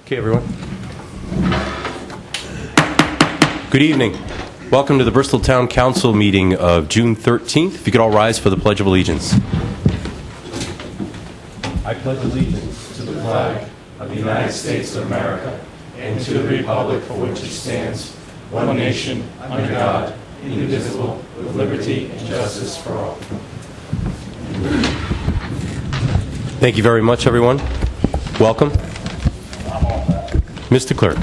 Okay, everyone. Good evening. Welcome to the Bristol Town Council meeting of June 13th. If you could all rise for the Pledge of Allegiance. I pledge allegiance to the flag of the United States of America and to the republic for which it stands, one nation, under God, indivisible, with liberty and justice for all. Thank you very much, everyone. Welcome. Mr. Clerk.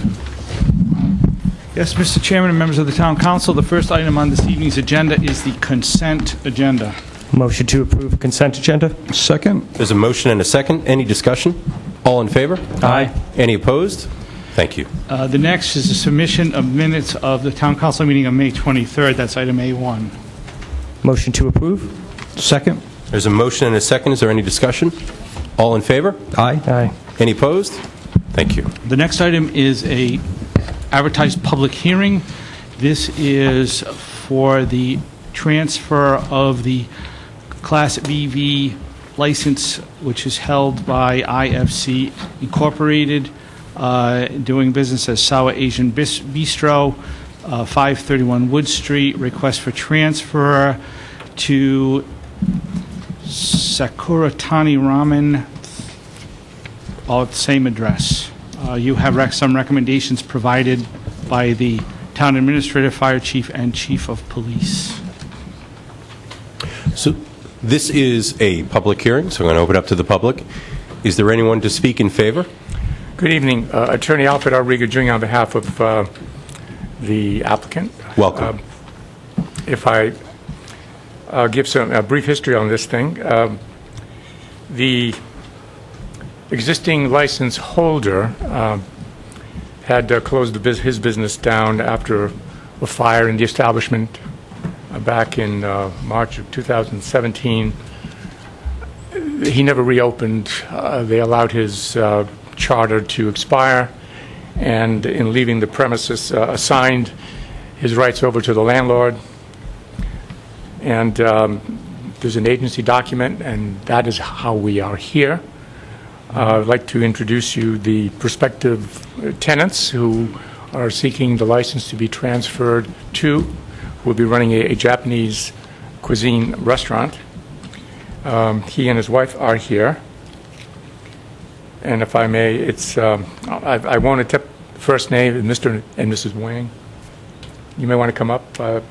Yes, Mr. Chairman and members of the Town Council, the first item on this evening's agenda is the consent agenda. Motion to approve consent agenda. Second. There's a motion and a second. Any discussion? All in favor? Aye. Any opposed? Thank you. The next is the submission of minutes of the Town Council meeting of May 23rd. That's item A1. Motion to approve. Second. There's a motion and a second. Is there any discussion? All in favor? Aye. Aye. Any opposed? Thank you. The next item is a advertised public hearing. This is for the transfer of the Class BV license, which is held by IFC Incorporated, doing business as Sour Asian Bistro, 531 Wood Street. Request for transfer to Sakuratani Ramen, all at the same address. You have some recommendations provided by the Town Administrator, Fire Chief, and Chief of Police. So this is a public hearing, so I'm going to open up to the public. Is there anyone to speak in favor? Good evening. Attorney Alfred R. Riga Jr. on behalf of the applicant. Welcome. If I give a brief history on this thing, the existing license holder had closed his business down after a fire in the establishment back in March of 2017. He never reopened. They allowed his charter to expire, and in leaving the premises, assigned his rights over to the landlord. And there's an agency document, and that is how we are here. I'd like to introduce you the prospective tenants who are seeking the license to be transferred to, who will be running a Japanese cuisine restaurant. He and his wife are here. And if I may, it's I want to tip first name, Mr. and Mrs. Wang. You may want to come up. There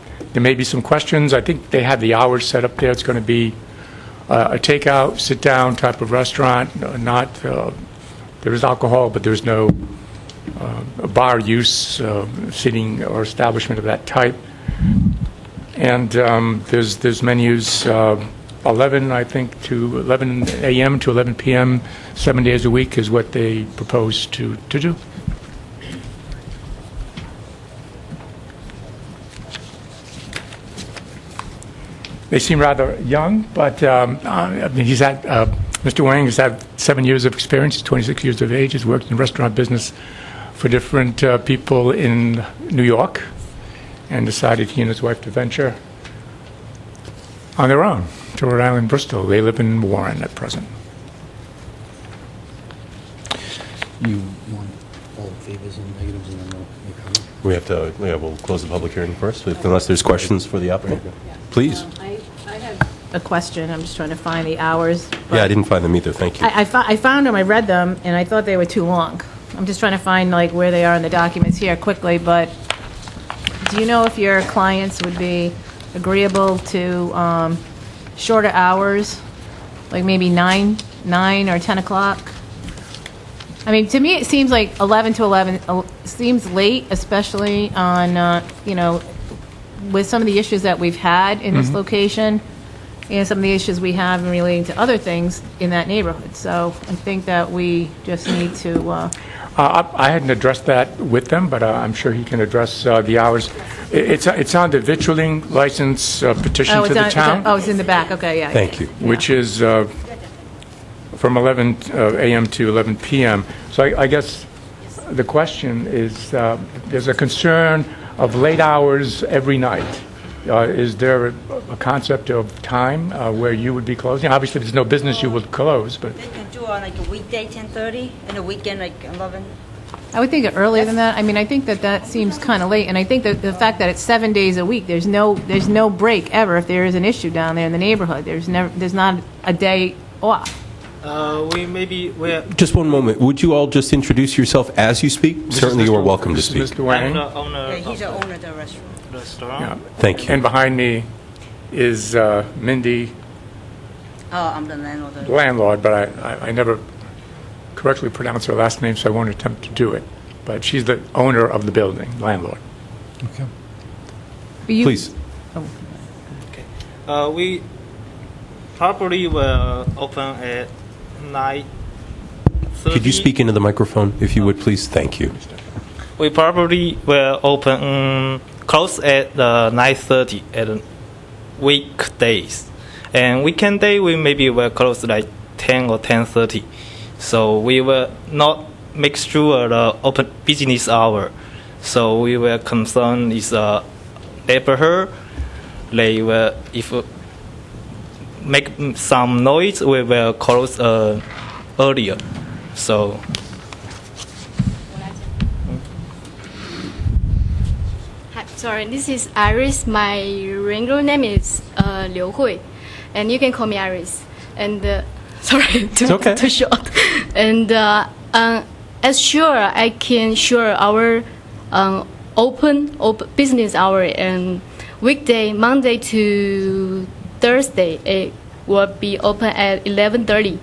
may be some questions. I think they have the hours set up there. It's going to be a takeout, sit-down type of restaurant. There is alcohol, but there's no bar use, sitting or establishment of that type. And there's menus 11, I think, to 11 a.m. to 11 p.m. 7 days a week is what they propose to do. They seem rather young, but I mean, Mr. Wang has had 7 years of experience. He's 26 years of age. He's worked in restaurant business for different people in New York, and decided he and his wife to venture on their own to Rhode Island, Bristol. They live in Warren at present. You want all favors and negatives, and then we'll make comment? We'll close the public hearing first, unless there's questions for the applicant. Please. I have a question. I'm just trying to find the hours. Yeah, I didn't find them either. Thank you. I found them. I read them, and I thought they were too long. I'm just trying to find like where they are in the documents here quickly. But do you know if your clients would be agreeable to shorter hours, like maybe 9 or 10 o'clock? I mean, to me, it seems like 11 to 11 seems late, especially on with some of the issues that we've had in this location, and some of the issues we have relating to other things in that neighborhood. So I think that we just need to... I hadn't addressed that with them, but I'm sure he can address the hours. It's on the victualling license petition to the town. It's in the back. Okay, yeah. Thank you. Which is from 11 a.m. to 11 p.m. So I guess the question is, there's a concern of late hours every night. Is there a concept of time where you would be closing? Obviously, there's no business you would close, but... They can do on like a weekday 10:30 and a weekend like 11. I would think earlier than that. I mean, I think that seems kind of late, and I think that the fact that it's 7 days a week, there's no break ever if there is an issue down there in the neighborhood. There's not a day off. We're Just one moment. Would you all just introduce yourself as you speak? Certainly you are welcome to This speak. is Mr. Wang. owner He's the of owner of the restaurant. the restaurant. Yeah. Thank you. And behind me is Mindy, Oh, I'm the landlord. the landlord, but I never correctly pronounce her last name, so I won't attempt to do it. But she's the owner of the building, landlord. Please. We probably will open at 9:30. Could you speak into the microphone, if you would, please? Thank you. We probably will open close at 9:30 at weekdays, and weekend day we maybe will close like 10 or 10:30. So we will not make sure the open business hour. So we will concern is neighborhood. They will if make some noise, we will close earlier. So. Hi, sorry, this is Iris. My regular name is Liu Hui, and you can call me Iris. And sorry, too short. And as sure, I can sure our open business hour and weekday Monday to Thursday it will be open at 11:30,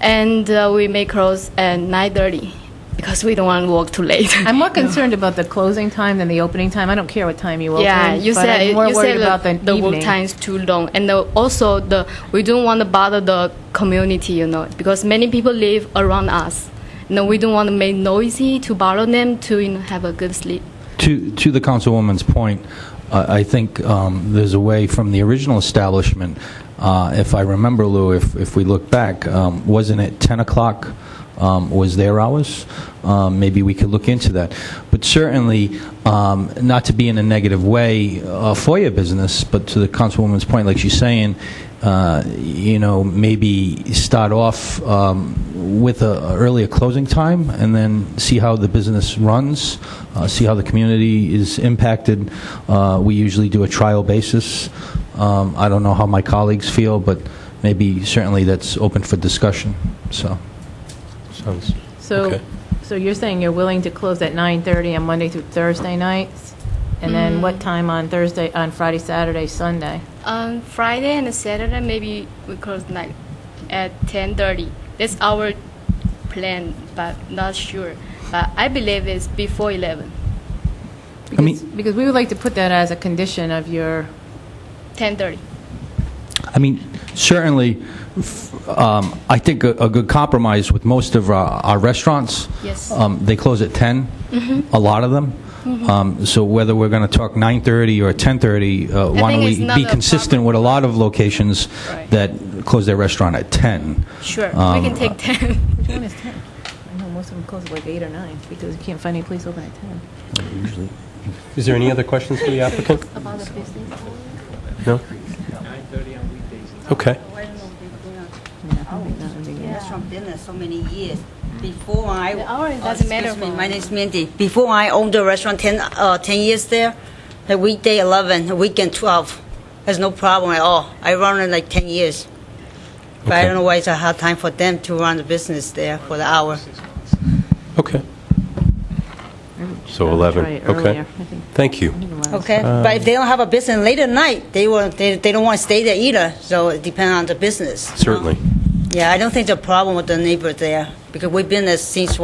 and we may close at 9:30. Because we don't want to work too late. I'm more concerned about the closing time than the opening time. I don't care what time you open. Yeah, you but said I'm more you worried said about the the work evening. time is too long, and also we don't want to bother the community, because many people live around us. We don't want to make noisy to bother them to have a good sleep. To the councilwoman's point, I think there's a way from the original establishment. If I remember, Lou, if we look back, wasn't it 10 o'clock? Was their hours? Maybe we could look into that. But certainly, not to be in a negative way for your business, but to the councilwoman's point, like she's saying, maybe start off with an earlier closing time and then see how the business runs, see how the community is impacted. We usually do a trial basis. I don't know how my colleagues feel, but maybe certainly that's open for discussion. So you're saying you're willing to close at 9:30 on Monday through Thursday nights, and then what time on Friday, Saturday, Sunday? On Friday and Saturday, maybe we close like at 10:30. That's our plan, but not sure. But I believe it's before 11. Because we would like to put that as a condition of your. 10:30. I mean, certainly, I think a good compromise with most of our restaurants, Yes. They close at 10, a lot of them. So whether we're going to talk 9:30 or 10:30, why don't think it's we not be a consistent with a lot of locations Right. that close their restaurant at 10? Sure, we can take 10. Which one is 10? I know most of them close at like 8 or 9 because you can't find any place open at 10. Is there any other questions for the applicant? About the business. No? Okay. Restaurant business so many years. Before I, The hour doesn't matter excuse me, for my us. name is Mindy. Before I owned the restaurant 10 years there, the weekday 11, the weekend 12. There's no problem at all. I run it like 10 years. But I Okay. don't know why it's a hard time for them to run the business there for the hour. Okay. So I'll 11. try it Okay. earlier, I think. Thank you. Okay, but if they don't have a business late at night, they don't want to stay there either. So it depends on the business. Certainly. Yeah, I don't think there's a problem with the neighbor there because we've been there since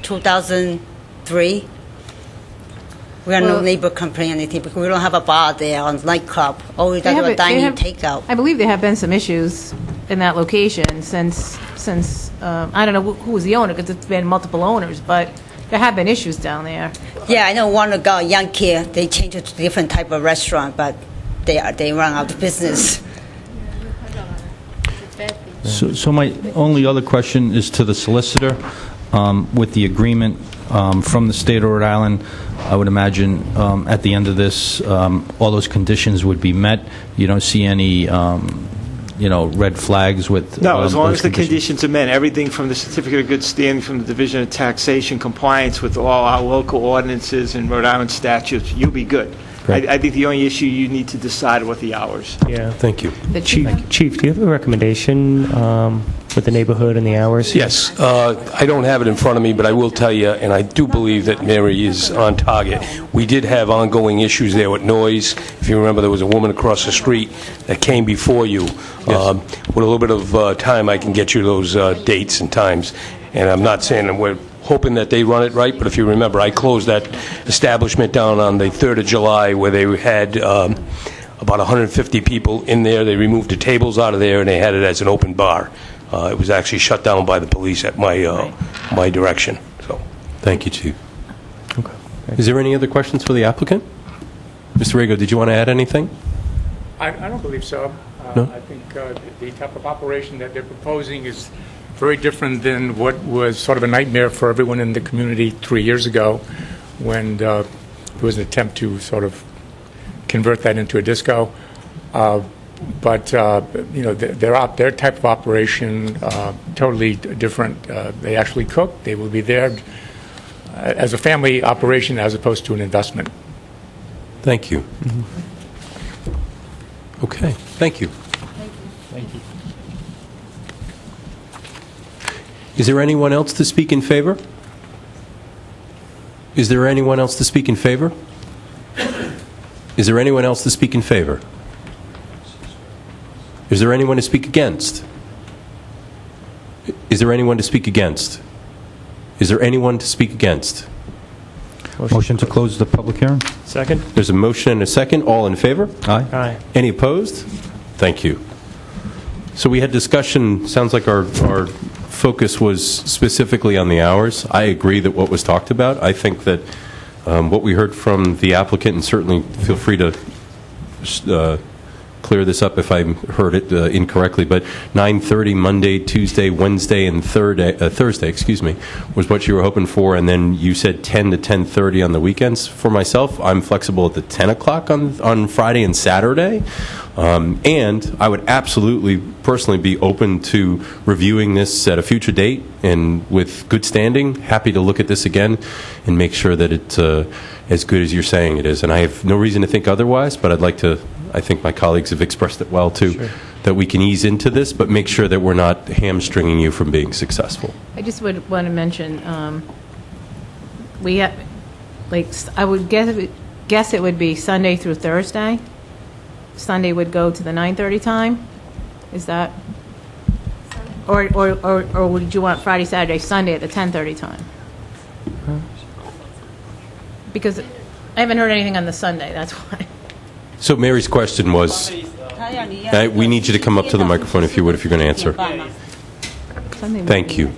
2003. We have no Well- neighbor complain anything because we don't have a bar there or nightclub. All we They got have is a it- they dining have- takeout. I believe there have been some issues in that location since I don't know who was the owner because it's been multiple owners, but there have been issues down there. Yeah, I know one got a young kid. They changed it to a different type of restaurant, but they run out of business. So my only other question is to the solicitor. With the agreement from the state of Rhode Island, I would imagine at the end of this, all those conditions would be met. You don't see any red flags with No, as long those as the conditions are met, everything from the certificate of good standing from the Division of Taxation, compliance with all our local ordinances and Rhode Island statutes, you'll be good. I think the only issue you need to decide are what the hours. Yeah. Thank you. Chief, do you have a recommendation with the neighborhood and the hours? Yes. I don't have it in front of me, but I will tell you, and I do believe that Mary is on target. We did have ongoing issues there with noise. If you remember, there was a woman across the street that came before you. With a little bit of time, I can get you those dates and times. And I'm not saying that we're hoping that they run it right, but if you remember, I closed that establishment down on the 3rd of July where they had about 150 people in there. They removed the tables out of there, and they had it as an open bar. It was actually shut down by the police at my direction. So, Thank you, Chief. Okay. Is there any other questions for the applicant? Mr. Rego, did you want to add anything? I don't believe so. No? I think the type of operation that they're proposing is very different than what was sort of a nightmare for everyone in the community 3 years ago when there was an attempt to sort of convert that into a disco. But their type of operation, totally different. They actually cook. They will be there as a family operation as opposed to an investment. Thank you. Okay, thank you. Thank you. Is there anyone else to speak in favor? Is there anyone else to speak in favor? Is there anyone else to speak in favor? Is there anyone to speak against? Is there anyone to speak against? Is there anyone to speak against? Motion to close the public hearing? Second? There's a motion and a second. All in favor? Aye. Aye. Any opposed? Thank you. So we had discussion, sounds like our focus was specifically on the hours. I agree that what was talked about. I think that what we heard from the applicant, and certainly feel free to clear this up if I heard it incorrectly, but 9:30 Monday, Tuesday, Wednesday, and Thursday, was what you were hoping for, and then you said 10 to 10:30 on the weekends. For myself, I'm flexible at the 10 o'clock on Friday and Saturday, and I would absolutely personally be open to reviewing this at a future date, and with good standing, happy to look at this again and make sure that it's as good as you're saying it is. And I have no reason to think otherwise, but I think my colleagues have expressed it well, too, Sure. that we can ease into this, but make sure that we're not hamstringing you from being successful. I just would want to mention, we have, I would guess it would be Sunday through Thursday. Sunday would go to the 9:30 time? Is that? Or would you want Friday, Saturday, Sunday at the 10:30 time? Because I haven't heard anything on the Sunday, that's why. So Mary's question was, we need you to come up to the microphone if you would, if you're going to answer. Sunday would Thank be- you.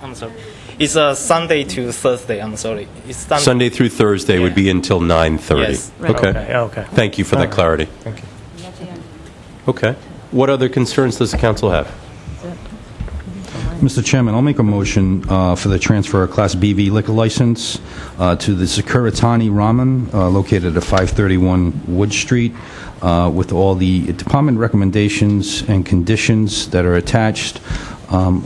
I'm sorry. It's Sunday to Thursday. I'm sorry. It's Sunday through Thursday would be until 9:30. Yes. Right. Okay. Okay. Thank you for that clarity. Thank you. Okay. What other concerns does the council have? Mr. Chairman, I'll make a motion for the transfer of Class BV liquor license to the Securitani Ramen located at 531 Wood Street with all the department recommendations and conditions that are attached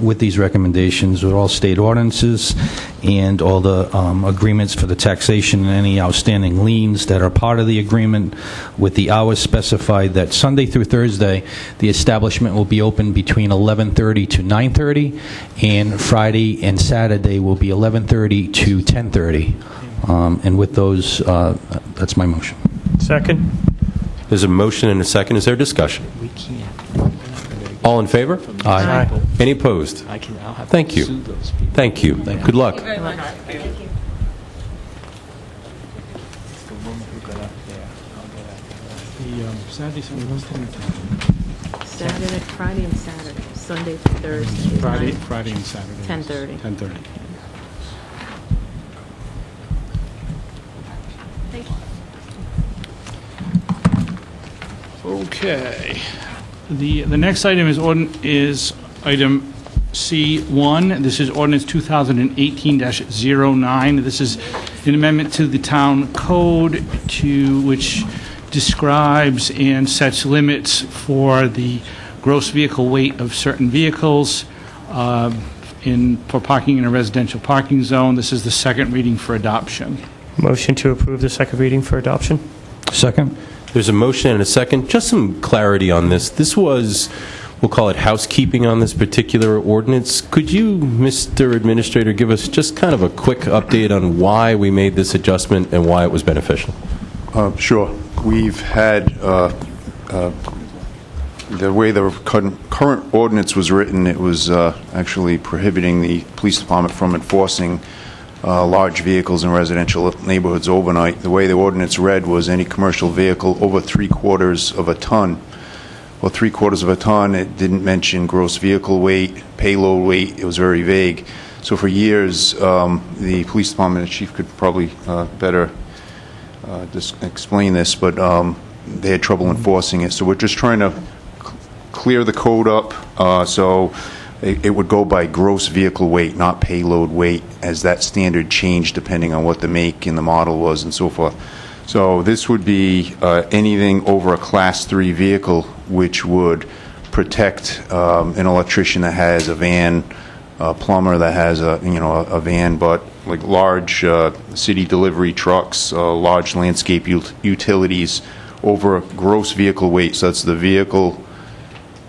with these recommendations, with all state ordinances and all the agreements for the taxation and any outstanding liens that are part of the agreement, with the hours specified that Sunday through Thursday, the establishment will be open between 11:30 to 9:30, and Friday and Saturday will be 11:30 to 10:30. And with those, that's my motion. Second? There's a motion and a second. Is there discussion? We can't. All in favor? Aye. Any opposed? I'll have Thank to you. sue those people. Thank you. Good luck. The woman who got up there, I'll get up there. Saturday, Saturday, Friday and Saturday, Sunday through Thursday. Friday and Saturday. 10:30. 10:30. Thank you. Okay. The next item is item C1. This is ordinance 2018-09. This is an amendment to the town code which describes and sets limits for the gross vehicle weight of certain vehicles for parking in a residential parking zone. This is the second reading for adoption. Motion to approve the second reading for adoption? Second? There's a motion and a second. Just some clarity on this. This was, we'll call it housekeeping on this particular ordinance. Could you, Mr. Administrator, give us just kind of a quick update on why we made this adjustment and why it was beneficial? Sure. We've had, the way the current ordinance was written, it was actually prohibiting the police department from enforcing large vehicles in residential neighborhoods overnight. The way the ordinance read was any commercial vehicle over 3/4 of a ton. Well, 3/4 of a ton, it didn't mention gross vehicle weight, payload weight. It was very vague. So for years, the police department, the chief could probably better just explain this, but they had trouble enforcing it. So we're just trying to clear the code up so it would go by gross vehicle weight, not payload weight, as that standard changed depending on what the make and the model was and so forth. So this would be anything over a Class 3 vehicle, which would protect an electrician that has a van, a plumber that has a van, but like large city delivery trucks, large landscape utilities over gross vehicle weight. So that's the vehicle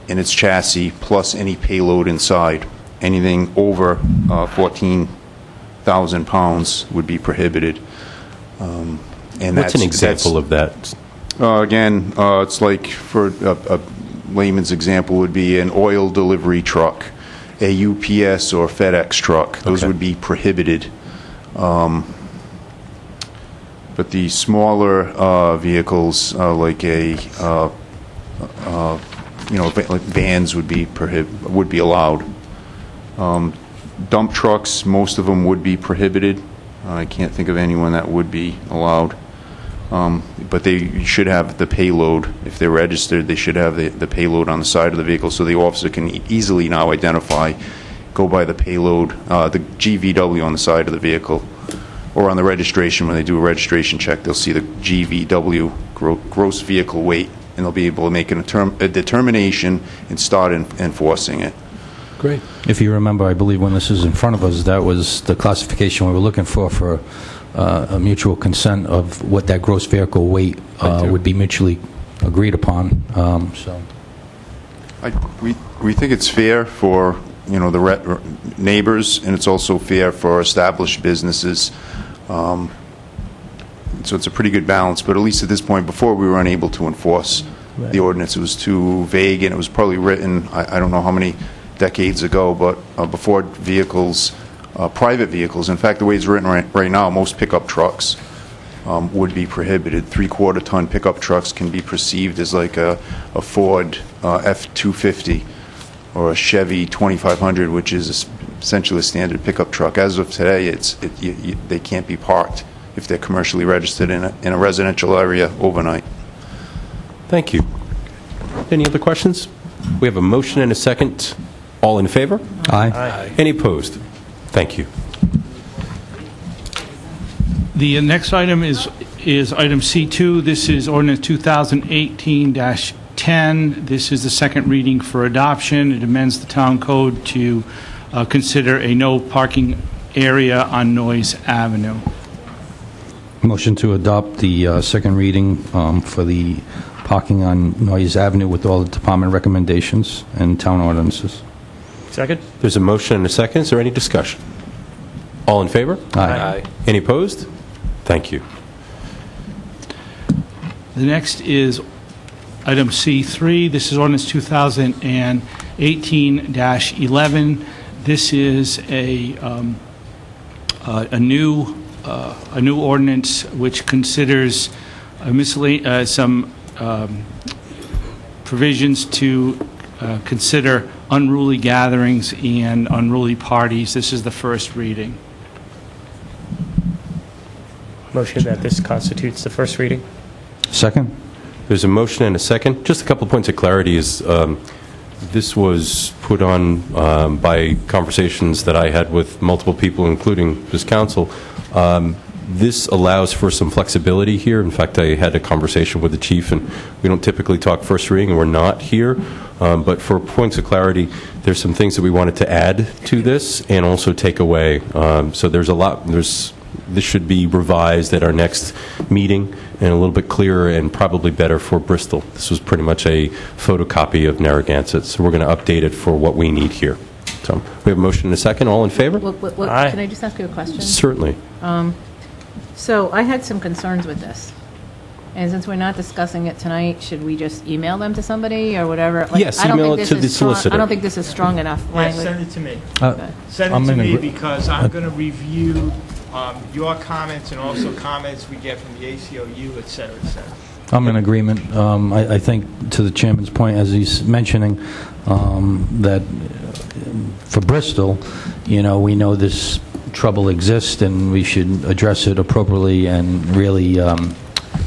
and its chassis plus any payload inside. Anything over 14,000 pounds would be prohibited. And what's an example of that? Again, it's like, for a layman's example, would be an oil delivery truck, a UPS or FedEx truck. Those would be prohibited. But the smaller vehicles, like like vans would be allowed. Dump trucks, most of them would be prohibited. I can't think of anyone that would be allowed. But they should have the payload. If they're registered, they should have the payload on the side of the vehicle, so the officer can easily now identify, go by the payload, the GVW on the side of the vehicle, or on the registration. When they do a registration check, they'll see the GVW, gross vehicle weight, and they'll be able to make a determination and start enforcing it. Great. If you remember, I believe when this is in front of us, that was the classification we were looking for a mutual consent of what that gross vehicle weight would be mutually agreed upon. We think it's fair for the neighbors, and it's also fair for established businesses. So it's a pretty good balance. But at least at this point, before we were unable to enforce the ordinance, it was too vague, and it was probably written, I don't know how many decades ago, but before vehicles, private vehicles. In fact, the way it's written right now, most pickup trucks would be prohibited. 3/4 ton pickup trucks can be perceived as like a Ford F-250 or a Chevy 2500, which is essentially a standard pickup truck. As of today, they can't be parked if they're commercially registered in a residential area overnight. Thank you. Any other questions? We have a motion and a second. All in favor? Aye. Any opposed? Thank you. The next item is item C2. This is ordinance 2018-10. This is the second reading for adoption. It amends the town code to consider a no parking area on Noyes Avenue. Motion to adopt the second reading for the parking on Noyes Avenue with all the department recommendations and town ordinances. Second? There's a motion and a second. Is there any discussion? All in favor? Aye. Any opposed? Thank you. The next is item C3. This is ordinance 2018-11. This is a new ordinance which considers some provisions to consider unruly gatherings and unruly parties. This is the first reading. Motion that this constitutes the first reading? Second? There's a motion and a second. Just a couple of points of clarity is this was put on by conversations that I had with multiple people, including this council. This allows for some flexibility here. In fact, I had a conversation with the chief, and we don't typically talk first reading, and we're not here. But for points of clarity, there's some things that we wanted to add to this and also take away. So there's a lot. This should be revised at our next meeting and a little bit clearer and probably better for Bristol. This was pretty much a photocopy of Narragansett, so we're going to update it for what we need here. So we have a motion and a second. All in favor? Aye. Can I just ask you a question? Certainly. So I had some concerns with this. And since we're not discussing it tonight, should we just email them to somebody or whatever? Yes, email it to the solicitor. I don't think this is strong enough Yeah, language. send it to me. Okay. Send I'm it to in me agree- because I'm going to review your comments and also comments we get from the ACLU, et cetera, et cetera. I'm in agreement. I think, to the chairman's point, as he's mentioning, that for Bristol, we know this trouble exists, and we should address it appropriately and really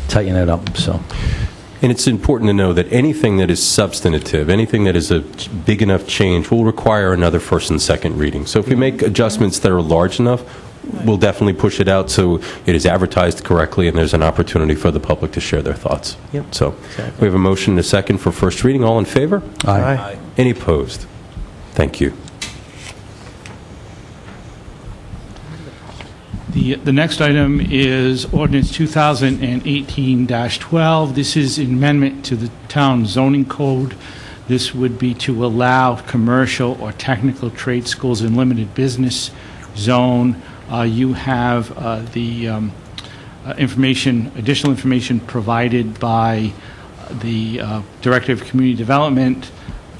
tighten it up. So, And it's important to know that anything that is substantive, anything that is a big enough change, will require another first and second reading. So if we make adjustments that are large enough, we'll definitely push it out so it is advertised correctly and there's an opportunity for the public to share their thoughts. Yep. So we have a motion and a second for first reading. All in favor? aye. Any opposed? Thank you. The next item is ordinance 2018-12. This is an amendment to the town zoning code. This would be to allow commercial or technical trade schools in limited business zone. You have the additional information provided by the Director of Community Development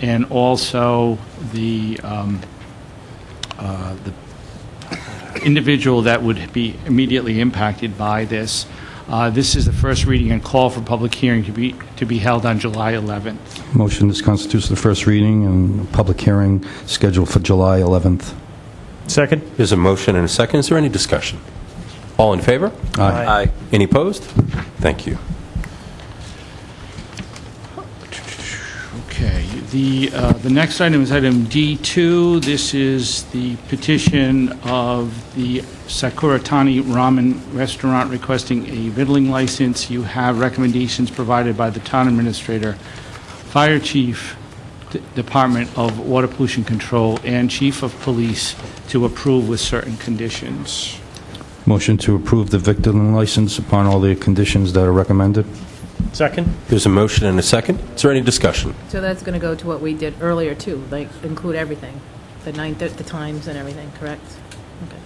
and also the individual that would be immediately impacted by this. This is the first reading and call for public hearing to be held on July 11th. Motion, this constitutes the first reading and public hearing scheduled for July 11th. Second? There's a motion and a second. Is there any discussion? All in favor? Aye. Any opposed? Thank you. Okay, the next item is item D2. This is the petition of the Sakuratani Ramen Restaurant requesting a vittling license. You have recommendations provided by the town administrator, fire chief, Department of Water Pollution Control, and chief of police to approve with certain conditions. Motion to approve the victim license upon all the conditions that are recommended. Second? There's a motion and a second. Is there any discussion? So that's going to go to what we did earlier, too, like include everything, the times and everything, correct? Okay.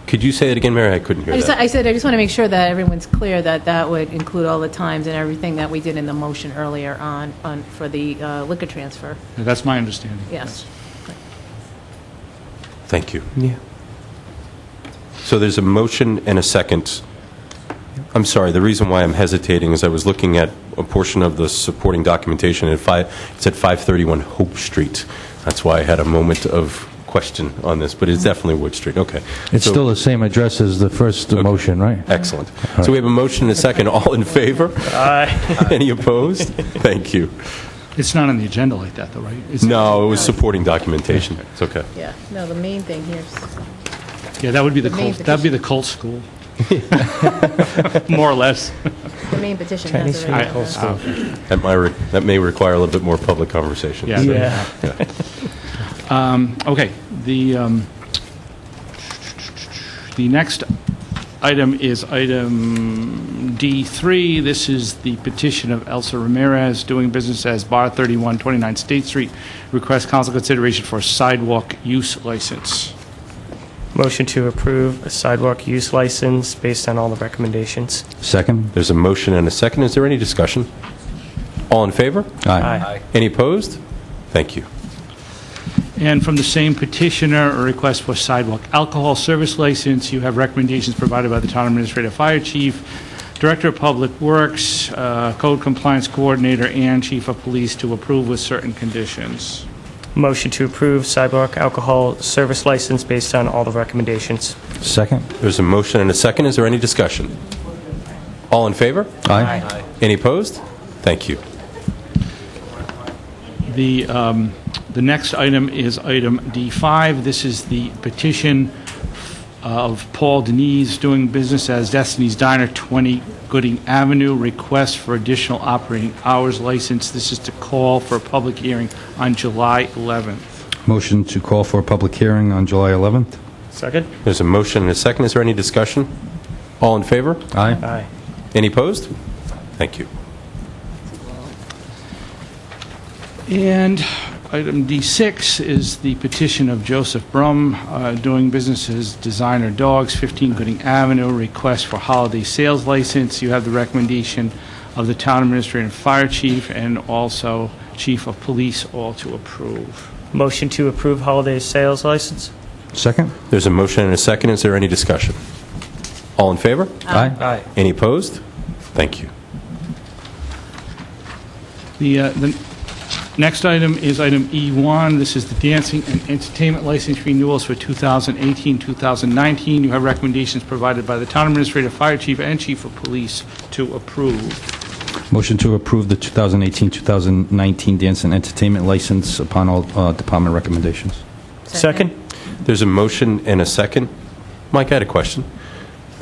Could you say it again, Mary? I couldn't hear that. I just want to make sure that everyone's clear that that would include all the times and everything that we did in the motion earlier on for the liquor transfer. That's my understanding. Yes. Thank you. Yeah. So there's a motion and a second. I'm sorry, the reason why I'm hesitating is I was looking at a portion of the supporting documentation, and it said 531 Hope Street. That's why I had a moment of question on this, but it's definitely Wood Street. Okay. It's So- still the same address as the first motion, right? Excellent. So we have a motion and a second. All in favor? Aye. Any opposed? Thank you. It's not on the agenda like that, though, right? No, it was supporting documentation. It's okay. Yeah, no, the main thing here is, Yeah, that would be the The main Colt, that'd be the Colt School. More or less. the main petition Chinese has already food done school. that. That may require a little bit more public conversation. Yeah. Yeah. Okay, the next item is item D3. This is the petition of Elsa Ramirez, doing business as Bar 31, 29 State Street, request council consideration for a sidewalk use license. Motion to approve a sidewalk use license based on all the recommendations. Second? There's a motion and a second. Is there any discussion? All in favor? Aye. Any opposed? Thank you. And from the same petitioner, a request for sidewalk alcohol service license. You have recommendations provided by the town administrator, fire chief, director of public works, code compliance coordinator, and chief of police to approve with certain conditions. Motion to approve sidewalk alcohol service license based on all the recommendations. Second? There's a motion and a second. Is there any discussion? All in favor? Aye. Any opposed? Thank you. The next item is item D5. This is the petition of Paul Denise doing business as Destiny's Diner, 20 Gooding Avenue, request for additional operating hours license. This is to call for a public hearing on July 11th. Motion to call for a public hearing on July 11th. Second? There's a motion and a second. Is there any discussion? All in favor? Aye. Aye. Any opposed? Thank you. And item D6 is the petition of Joseph Brum, doing business as Designer Dogs, 15 Gooding Avenue, request for holiday sales license. You have the recommendation of the Town Administrator and Fire Chief, and also Chief of Police, all to approve. Motion to approve holiday sales license? Second? There's a motion and a second. Is there any discussion? All in favor? Aye. Aye. Any opposed? Thank you. The next item is item E1. This is the dancing and entertainment license renewals for 2018-2019. You have recommendations provided by the Town Administrator, Fire Chief, and Chief of Police to approve. Motion to approve the 2018-2019 dance and entertainment license upon all department recommendations. Second? There's a motion and a second. Mike, I had a question.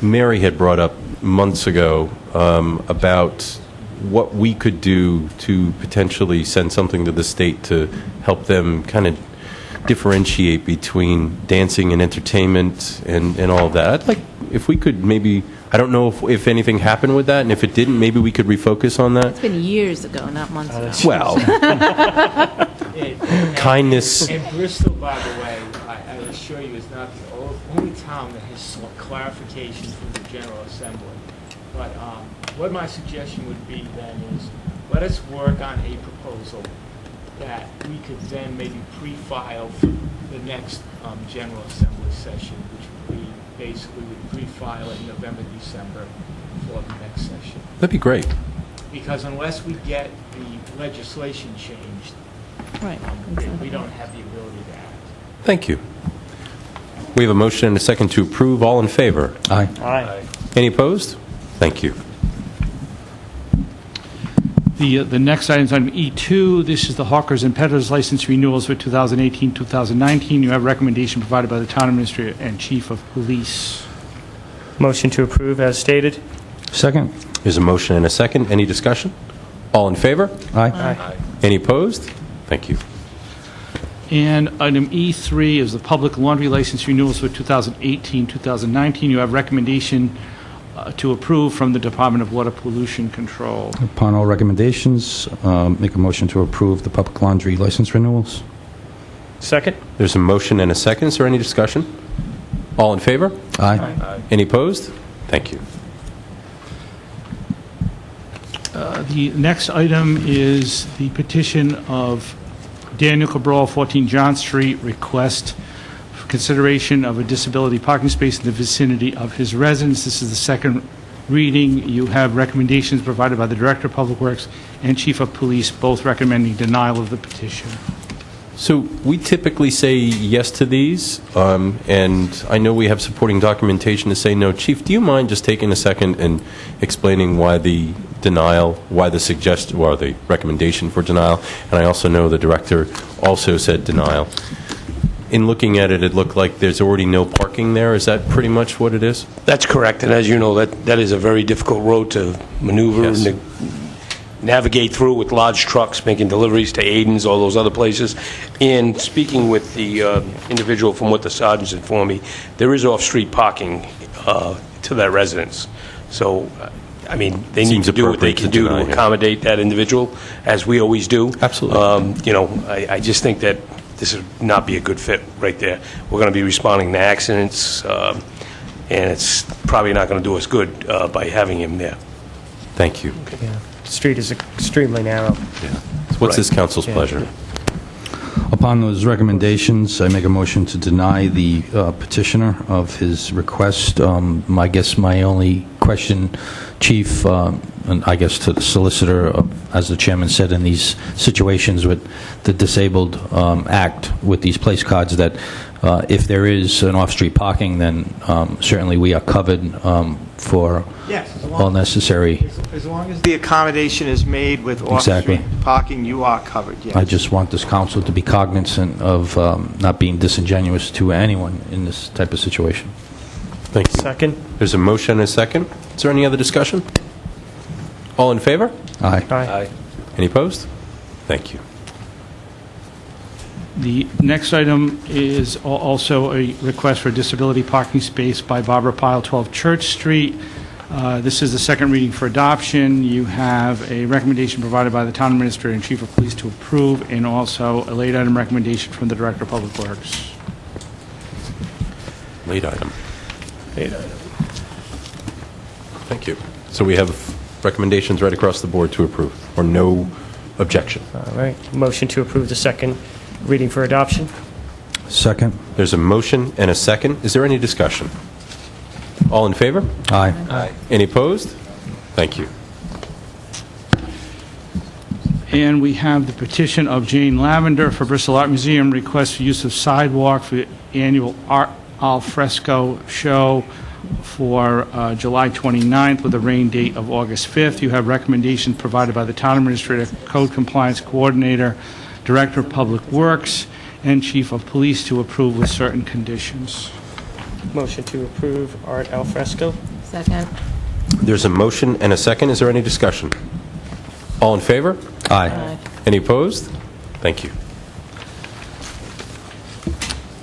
Mary had brought up months ago about what we could do to potentially send something to the state to help them kind of differentiate between dancing and entertainment and all of that. I'd like, if we could maybe, I don't know if anything happened with that, and if it didn't, maybe we could refocus on that. It's been years ago, not months ago. Well, kindness. And Bristol, by the way, I assure you, is not the only town that has sought clarification from the General Assembly. But what my suggestion would be then is, let us work on a proposal that we could then maybe pre-file for the next General Assembly session, which would be basically we'd pre-file it in November, December for the next session. That'd be great. Because unless we get the legislation changed, Right. we don't have the ability to act. Thank you. We have a motion and a second to approve. All in favor? Aye. Aye. Any opposed? Thank you. The next item is item E2. This is the Hawkers and Peddlers license renewals for 2018-2019. You have recommendation provided by the Town Administrator and Chief of Police. Motion to approve as stated? Second? There's a motion and a second. Any discussion? All in favor? Aye. Aye. Any opposed? Thank you. And item E3 is the public laundry license renewals for 2018-2019. You have recommendation to approve from the Department of Water Pollution Control. Upon all recommendations, make a motion to approve the public laundry license renewals. Second? There's a motion and a second. Is there any discussion? All in favor? Aye. Any opposed? Thank you. The next item is the petition of Daniel Cabral, 14 John Street, request for consideration of a disability parking space in the vicinity of his residence. This is the second reading. You have recommendations provided by the Director of Public Works and Chief of Police, both recommending denial of the petition. So we typically say yes to these, and I know we have supporting documentation to say no. Chief, do you mind just taking a second and explaining why the denial, why the suggestion, or the recommendation for denial? And I also know the director also said denial. In looking at it, it looked like there's already no parking there. Is that pretty much what it is? That's correct, and as you know, that is a very difficult road to maneuver Yes. and navigate through with large trucks making deliveries to Aiden's, all those other places. And speaking with the individual from what the sergeants informed me, there is off-street parking to that residence. So, I mean, they need Seems to do what they appropriate can to do deny, to yeah. accommodate that individual, as we always do. Absolutely. You know, I just think that this would not be a good fit right there. We're going to be responding to accidents, and it's probably not going to do us good by having him there. Thank you. Yeah. The street is extremely narrow. What's this council's Yeah. pleasure? Upon those recommendations, I make a motion to deny the petitioner of his request. I guess my only question, Chief, and I guess to the solicitor, as the chairman said, in these situations with the Disabled Act, with these place cards, that if there is an off-street parking, then certainly we are covered for Yes, all necessary. as long as the accommodation is made with Exactly. off-street parking, you are covered, yes. I just want this council to be cognizant of not being disingenuous to anyone in this type of situation. Thank you. Second. There's a motion and a second. Is there any other discussion? All in favor? Aye. Aye. Any opposed? Thank you. The next item is also a request for a disability parking space by Barbara Pyle, 12 Church Street. This is the second reading for adoption. You have a recommendation provided by the Town Administrator and Chief of Police to approve, and also a late item recommendation from the Director of Public Works. Late item. Late item. Thank you. So we have recommendations right across the board to approve, or no objection. All right. Motion to approve the second reading for adoption. Second. There's a motion and a second. Is there any discussion? All in favor? Aye. Any opposed? Thank you. And we have the petition of Jane Lavender for Bristol Art Museum, request for use of sidewalk for the annual art al fresco show for July 29th with a rain date of August 5th. You have recommendations provided by the Town Administrator, Code Compliance Coordinator, Director of Public Works, and Chief of Police to approve with certain conditions. Motion to approve art al fresco. Second. There's a motion and a second. Is there any discussion? All in favor? Aye. Any opposed? Thank you.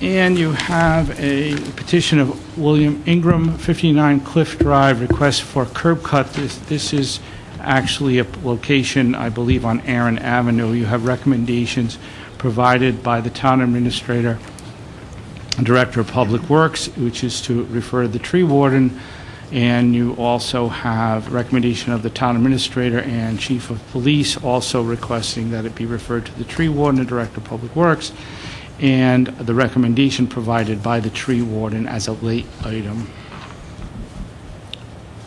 And you have a petition of William Ingram, 59 Cliff Drive, request for curb cut. This is actually a location, I believe, on Aaron Avenue. You have recommendations provided by the Town Administrator and Director of Public Works, which is to refer to the tree warden, and you also have recommendation of the Town Administrator and Chief of Police also requesting that it be referred to the tree warden and Director of Public Works, and the recommendation provided by the tree warden as a late item.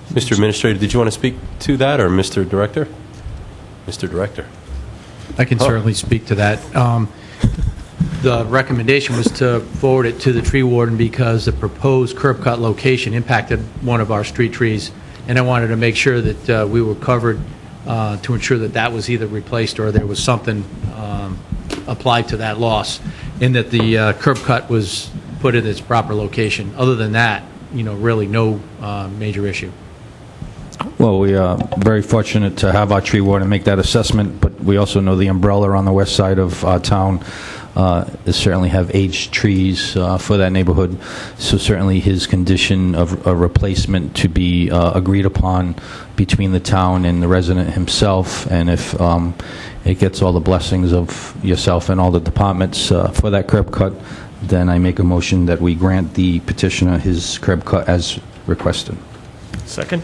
Mr. Administrator, did you want to speak to that, or Mr. Director? Mr. Director. I can certainly speak to that. The recommendation was to forward it to the tree warden because the proposed curb cut location impacted one of our street trees, and I wanted to make sure that we were covered to ensure that that was either replaced or there was something applied to that loss, and that the curb cut was put in its proper location. Other than that, really no major issue. Well, we are very fortunate to have our tree warden make that assessment, but we also know the umbrella on the west side of our town certainly have aged trees for that neighborhood, so certainly his condition of a replacement to be agreed upon between the town and the resident himself, and if it gets all the blessings of yourself and all the departments for that curb cut, then I make a motion that we grant the petitioner his curb cut as requested. Second.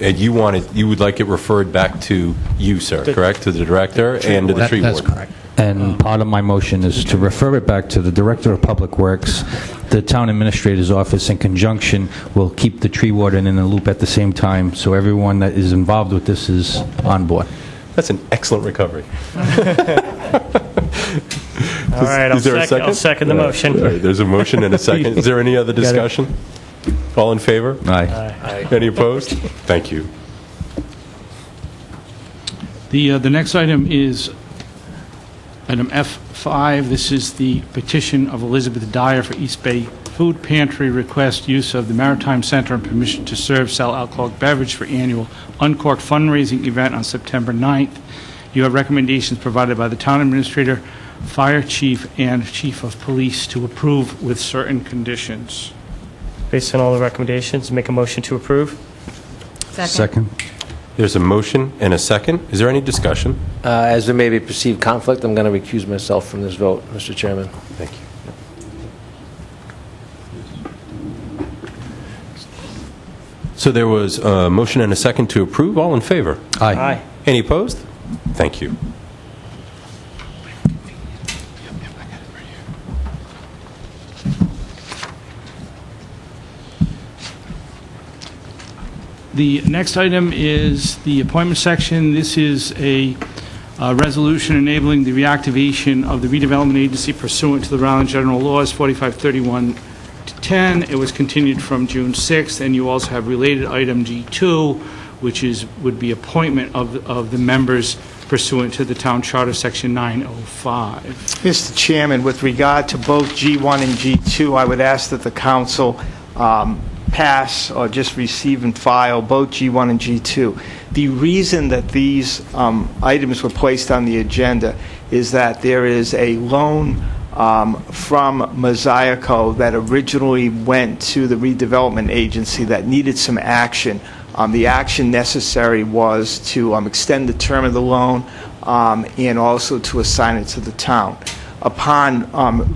Ed, you would like it referred back to you, sir, correct? To the director and to the tree warden. That's correct. And part of my motion is to refer it back to the Director of Public Works. The Town Administrator's Office, in conjunction, will keep the tree warden in the loop at the same time, so everyone that is involved with this is on board. That's an excellent recovery. All right, I'll second the motion. All right, there's a motion and a second. Is there any other discussion? All in favor? Aye. Any opposed? Thank you. The next item is item F5. This is the petition of Elizabeth Dyer for East Bay Food Pantry, request use of the Maritime Center and permission to serve, sell alcoholic beverage for annual Uncorked fundraising event on September 9th. You have recommendations provided by the Town Administrator, Fire Chief, and Chief of Police to approve with certain conditions. Based on all the recommendations, make a motion to approve. Second. There's a motion and a second. Is there any discussion? As there may be perceived conflict, I'm going to recuse myself from this vote, Mr. Chairman. Thank you. So there was a motion and a second to approve. All in favor? Aye. Any opposed? Thank you. The next item is the appointment section. This is a resolution enabling the reactivation of the redevelopment agency pursuant to the Rhode Island General Laws 4531-10. It was continued from June 6th, and you also have related item G2, which would be appointment of the members pursuant to the Town Charter, Section 905. Mr. Chairman, with regard to both G1 and G2, I would ask that the council pass or just receive and file both G1 and G2. The reason that these items were placed on the agenda is that there is a loan from Mosaico that originally went to the redevelopment agency that needed some action. The action necessary was to extend the term of the loan and also to assign it to the town. Upon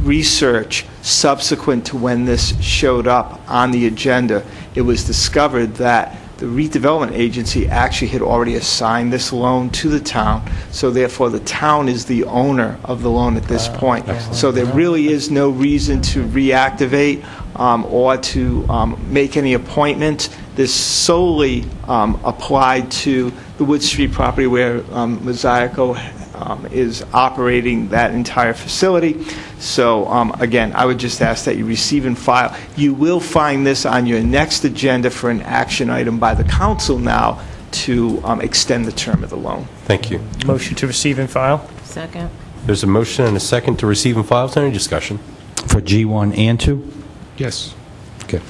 research subsequent to when this showed up on the agenda, it was discovered that the redevelopment agency actually had already assigned this loan to the town, so therefore the town is the owner of the loan at this point. So there really is no reason to reactivate or to make any appointment. This solely applied to the Wood Street property where Mosaico is operating that entire facility. So again, I would just ask that you receive and file. You will find this on your next agenda for an action item by the council now to extend the term of the loan. Thank you. Motion to receive and file. Second. There's a motion and a second to receive and file. Is there any discussion? For G1 and 2? Yes. Okay.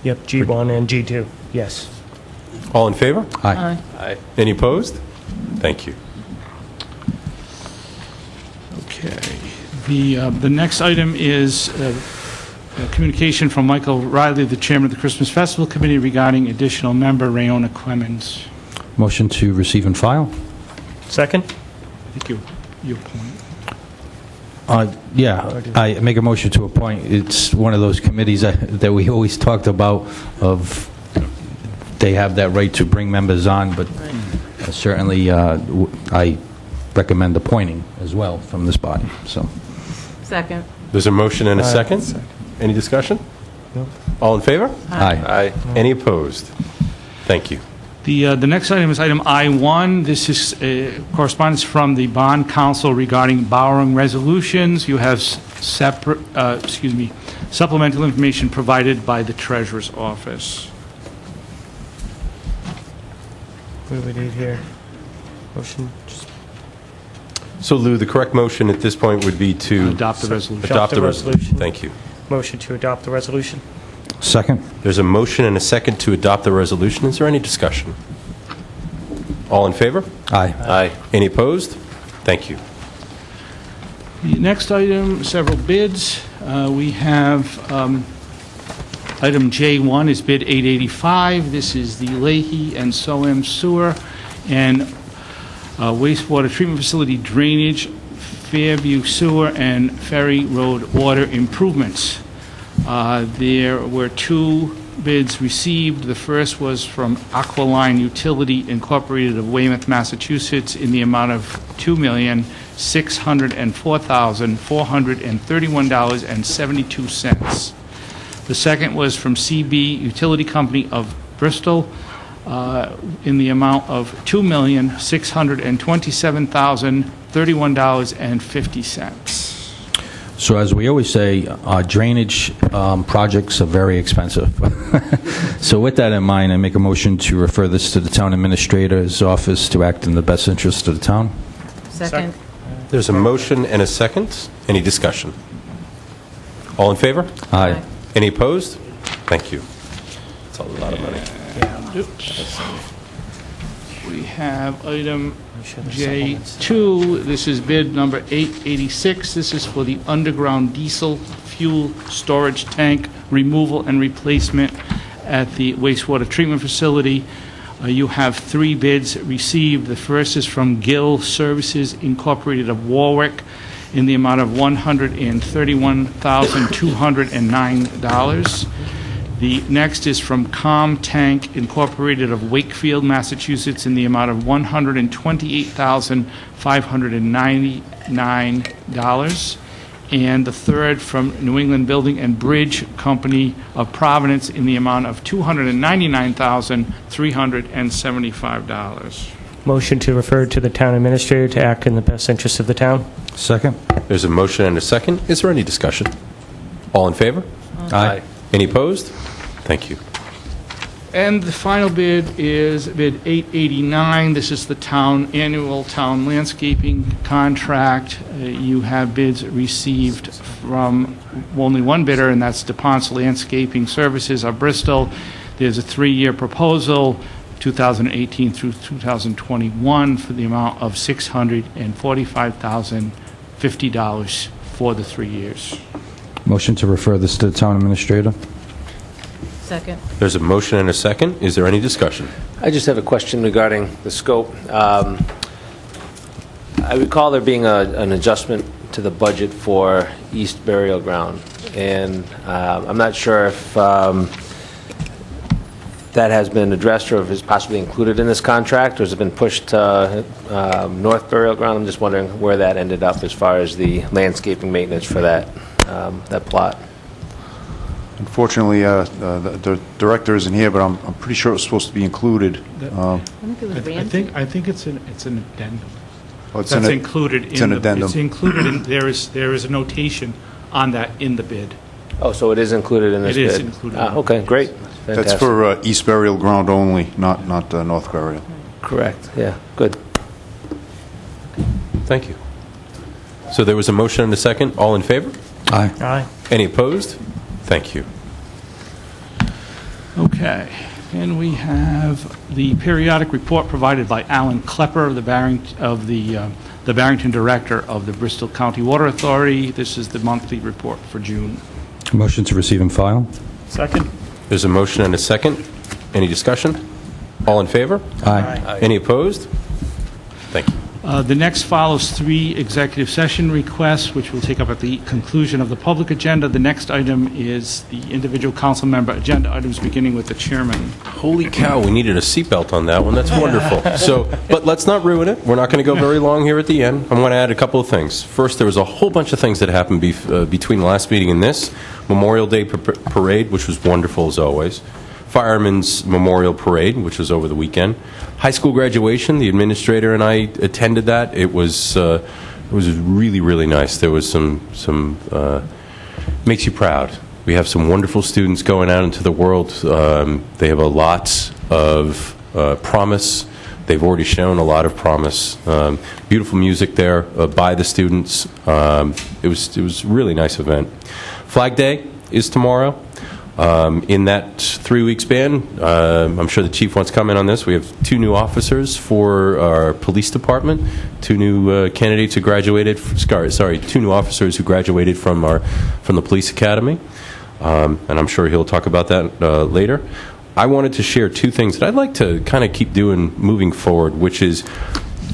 Yep, G1 and G2, yes. All in favor? Aye. Aye. Any opposed? Thank you. Okay. The next item is a communication from Michael Riley, the chairman of the Christmas Festival Committee, regarding additional member Rayona Clemens. Motion to receive and file? Second? I think you appoint. Yeah, I make a motion to appoint. It's one of those committees that we always talked about of they have that right to bring members on, but certainly I recommend appointing as well from this body. So. Second. There's a motion and a second. Any discussion? No. All in favor? Aye. Any opposed? Thank you. The next item is item I-1. This is correspondence from the Bond Council regarding borrowing resolutions. You have supplemental information provided by the Treasurer's Office. What do we need here? Motion? So, Lou, the correct motion at this point would be to Adopt the resolution. Adopt the resolution. Thank you. Motion to adopt the resolution. Second. There's a motion and a second to adopt the resolution. Is there any discussion? All in favor? Aye. Aye. Any opposed? Thank you. The next item, several bids. We have item J1 is bid 885. This is the Leahy and Soem Sewer and wastewater treatment facility drainage, Fairview Sewer, and Ferry Road water improvements. There were two bids received. The first was from Aqualine Utility Incorporated of Weymouth, Massachusetts, in the amount of $2,604,431.72. The second was from CB Utility Company of Bristol in the amount of $2,627,031.50. So as we always say, drainage projects are very expensive. So with that in mind, I make a motion to refer this to the town administrator's office to act in the best interest of the town. Second. There's a motion and a second. Any discussion? All in favor? Aye. Any opposed? Thank you. That's a lot of money. Oops. We have item J2. This is bid number 886. This is for the underground diesel fuel storage tank removal and replacement at the wastewater treatment facility. You have three bids received. The first is from Gill Services Incorporated of Warwick in the amount of $131,209. The next is from Com Tank Incorporated of Wakefield, Massachusetts, in the amount of $128,599. And the third from New England Building and Bridge Company of Providence in the amount of $299,375. Motion to refer to the town administrator to act in the best interest of the town. Second. There's a motion and a second. Is there any discussion? All in favor? Aye. Any opposed? Thank you. And the final bid is bid 889. This is the annual town landscaping contract. You have bids received from only one bidder, and that's DePonce Landscaping Services of Bristol. There's a 3-year proposal, 2018 through 2021, for the amount of $645,050 for the 3 years. Motion to refer this to the town administrator. Second. There's a motion and a second. Is there any discussion? I just have a question regarding the scope. I recall there being an adjustment to the budget for East Burial Ground, and I'm not sure if that has been addressed or if it's possibly included in this contract, or has it been pushed to North Burial Ground? I'm just wondering where that ended up as far as the landscaping maintenance for that plot. Unfortunately, the director isn't here, but I'm pretty sure it was supposed to be included. I think it was Ramsey. I think it's an addendum. Oh, it's That's an- included it's in an addendum. It's included in, there is a notation on that in the bid. Oh, so it is included in this It bid? is included. Okay, great. That's Fantastic. for East Burial Ground only, not North Burial. Correct, yeah, good. Thank you. So there was a motion and a second. All in favor? Aye. Aye. Any opposed? Thank you. Okay, and we have the periodic report provided by Alan Klepper, the Barrington Director of the Bristol County Water Authority. This is the monthly report for June. Motion to receive and file. Second. There's a motion and a second. Any discussion? All in favor? Aye. Any opposed? Thank you. The next follows 3 executive session requests, which we'll take up at the conclusion of the public agenda. The next item is the individual council member agenda items, beginning with the chairman. Holy cow, we needed a seatbelt on that one. That's wonderful. But let's not ruin it. We're not going to go very long here at the end. I want to add a couple of things. First, there was a whole bunch of things that happened between the last meeting and this. Memorial Day parade, which was wonderful as always. Fireman's Memorial Parade, which was over the weekend. High school graduation, the administrator and I attended that. It was really, really nice. There was some makes you proud. We have some wonderful students going out into the world. They have a lot of promise. They've already shown a lot of promise. Beautiful music there by the students. It was a really nice event. Flag Day is tomorrow. In that 3-week span, I'm sure the chief wants to comment on this. We have 2 new officers for our police department, 2 new candidates who graduated. 2 new officers who graduated from the police academy, and I'm sure he'll talk about that later. I wanted to share 2 things that I'd like to kind of keep doing moving forward, which is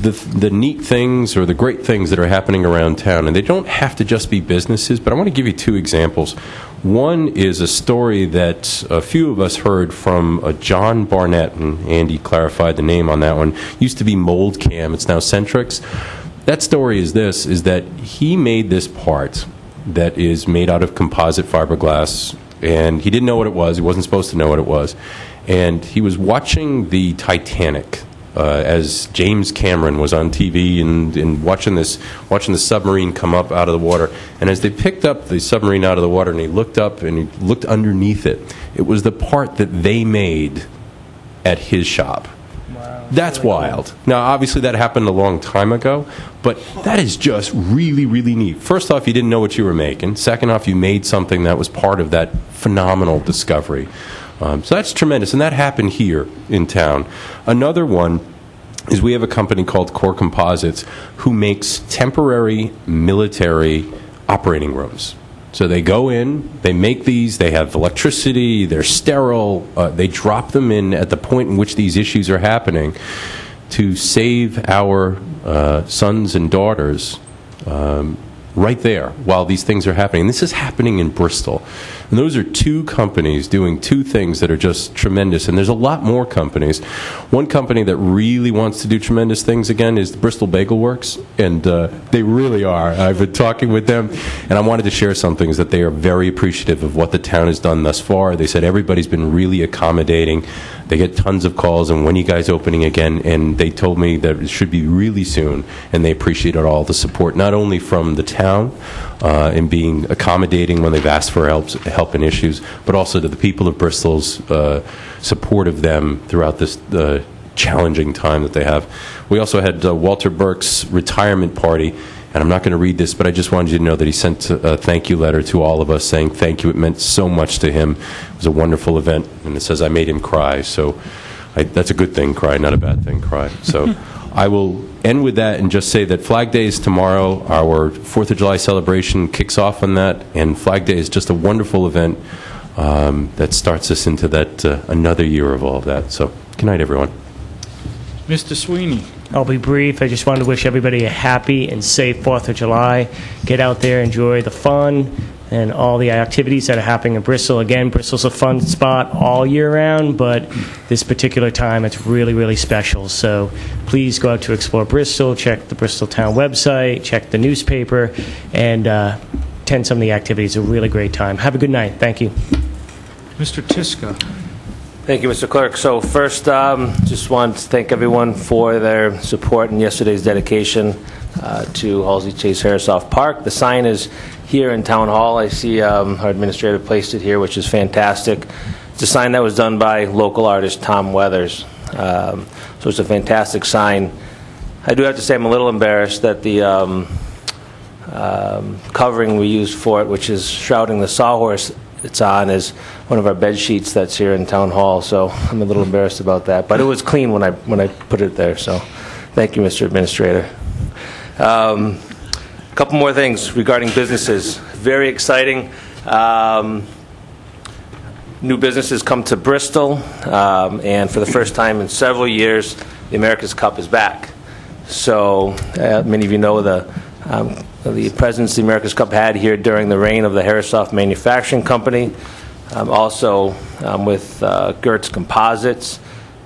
the neat things or the great things that are happening around town. And they don't have to just be businesses, but I want to give you 2 examples. One is a story that a few of us heard from John Barnett, and Andy clarified the name on that one. Used to be Mold Cam, it's now Centrix. That story is that he made this part that is made out of composite fiberglass, and he didn't know what it was. He wasn't supposed to know what it was. And he was watching the Titanic as James Cameron was on TV and watching the submarine come up out of the water. And as they picked up the submarine out of the water and he looked up and he looked underneath it, it was the part that they made at his shop. Wow. That's wild. Now, obviously, that happened a long time ago, but that is just really, really neat. First off, you didn't know what you were making. Second off, you made something that was part of that phenomenal discovery. So that's tremendous, and that happened here in town. Another one is we have a company called Core Composites who makes temporary military operating rooms. So they go in, they make these, they have electricity, they're sterile, they drop them in at the point in which these issues are happening to save our sons and daughters right there while these things are happening. And this is happening in Bristol. And those are 2 companies doing 2 things that are just tremendous. And there's a lot more companies. One company that really wants to do tremendous things again is the Bristol Bagel Works. And they really are. I've been talking with them, and I wanted to share some things that they are very appreciative of what the town has done thus far. They said everybody's been really accommodating. They get tons of calls, and when you guys opening again? And they told me that it should be really soon, and they appreciated all the support, not only from the town in being accommodating when they've asked for help helping issues, but also to the people of Bristol's support of them throughout this challenging time that they have. We also had Walter Burke's retirement party, and I'm not going to read this, but I just wanted you to know that he sent a thank you letter to all of us saying thank you. It meant so much to him. It was a wonderful event, and it says I made him cry. So that's a good thing, cry, not a bad thing, cry. So I will end with that and just say that Flag Day is tomorrow. Our 4th of July celebration kicks off on that, and Flag Day is just a wonderful event that starts us into that another year of all of that. So good night, everyone. Mr. Sweeney. I'll be brief. I just wanted to wish everybody a happy and safe 4th of July. Get out there, enjoy the fun and all the activities that are happening in Bristol. Again, Bristol's a fun spot all year round, but this particular time it's really, really special. So please go out to explore Bristol, check the Bristol Town website, check the newspaper, and attend some of the activities. It's a really great time. Have a good night. Thank you. Mr. Tiska. Thank you, Mr. Clerk. So first, just want to thank everyone for their support in yesterday's dedication to Halsey Chase Harrisoff Park. The sign is here in Town Hall. I see our administrator placed it here, which is fantastic. It's a sign that was done by local artist Tom Weathers. So it's a fantastic sign. I do have to say I'm a little embarrassed that the covering we used for it, which is shrouding the sawhorse it's on, is one of our bed sheets that's here in Town Hall, so I'm a little embarrassed about that. But it was clean when I put it there, so thank you, Mr. Administrator. A couple more things regarding businesses. Very exciting. New businesses come to Bristol, and for the first time in several years, the America's Cup is back. So many of you know the presence the America's Cup had here during the reign of the Harrisoff Manufacturing Company, also with Gertz Composites,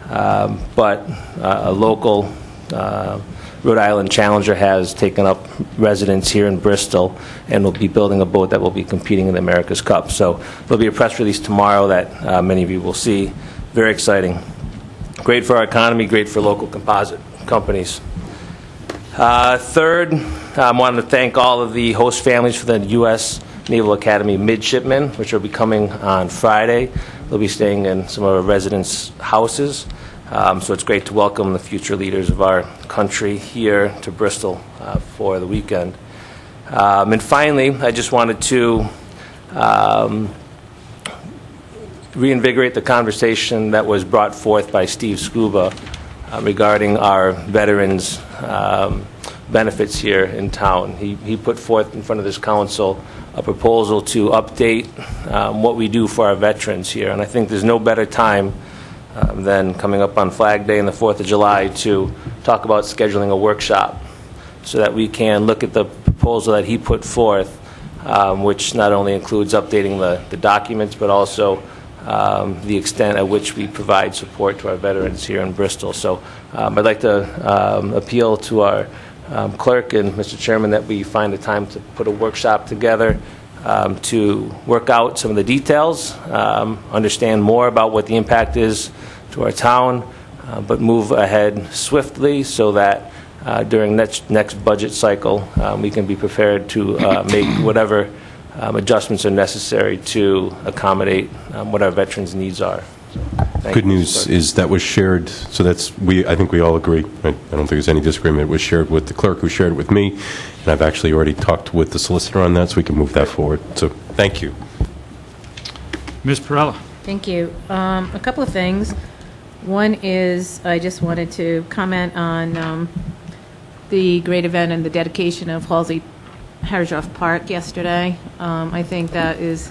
but a local Rhode Island challenger has taken up residence here in Bristol and will be building a boat that will be competing in the America's Cup. So there'll be a press release tomorrow that many of you will see. Very exciting. Great for our economy, great for local composite companies. Third, I wanted to thank all of the host families for the U.S. Naval Academy midshipmen, which will be coming on Friday. They'll be staying in some of our residents' houses. So it's great to welcome the future leaders of our country here to Bristol for the weekend. And finally, I just wanted to reinvigorate the conversation that was brought forth by Steve Scuba regarding our veterans' benefits here in town. He put forth in front of this council a proposal to update what we do for our veterans here. And I think there's no better time than coming up on Flag Day and the 4th of July to talk about scheduling a workshop so that we can look at the proposal that he put forth, which not only includes updating the documents, but also the extent at which we provide support to our veterans here in Bristol. So I'd like to appeal to our clerk and Mr. Chairman that we find a time to put a workshop together to work out some of the details, understand more about what the impact is to our town, but move ahead swiftly so that during next budget cycle we can be prepared to make whatever adjustments are necessary to accommodate what our veterans' needs are. Good news is that was shared, so I think we all agree. I don't think there's any disagreement. It was shared with the clerk, who shared it with me, and I've actually already talked with the solicitor on that, so we can move that forward. So thank you. Ms. Perella. Thank you. A couple of things. One is I just wanted to comment on the great event and the dedication of Halsey Harrisoff Park yesterday. I think that is